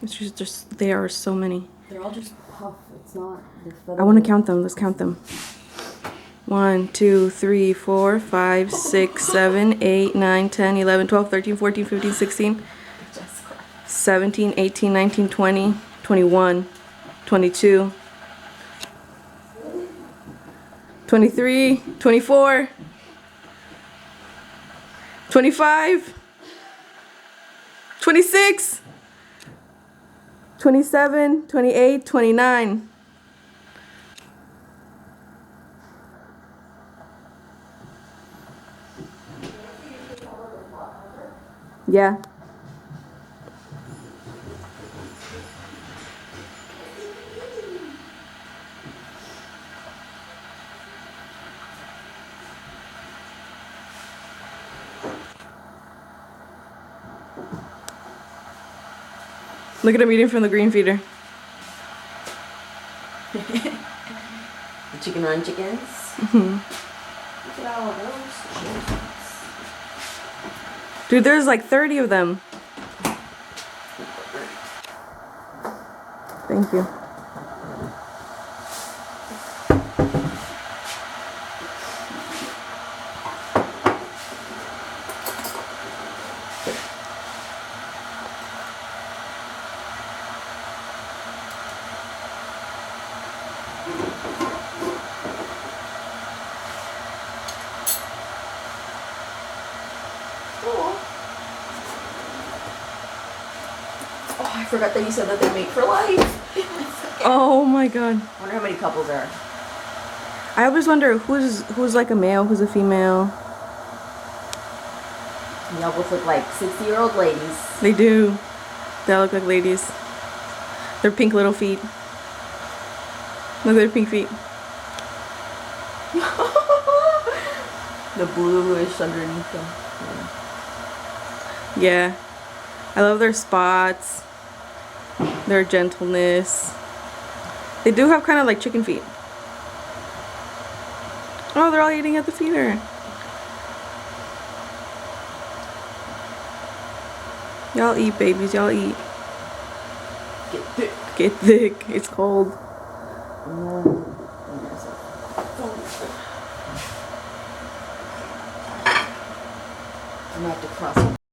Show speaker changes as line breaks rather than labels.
It's just there are so many.
They're all just puff. It's not.
I want to count them. Let's count them. 1, 2, 3, 4, 5, 6, 7, 8, 9, 10, 11, 12, 13, 14, 15, 16, 17, 18, 19, 20, 21, 22, 23, 24, 25, 26, 27, 28, 29. Yeah. Look at him eating from the green feeder.
The chicken run chickens. Look at all those chickens.
Dude, there's like 30 of them. Thank you.
Oh, I forgot that you said that they mate for life.
Oh my god.
I wonder how many couples there are.
I always wonder who's like a male, who's a female.
Y'all both look like 60-year-old ladies.
They do. They look like ladies. Their pink little feet. Look at their pink feet.
The bluish underneath them.
Yeah. I love their spots. Their gentleness. They do have kind of like chicken feet. Oh, they're all eating at the feeder. Y'all eat, babies. Y'all eat.
Get thick.
Get thick. It's cold.
I'm gonna have to cross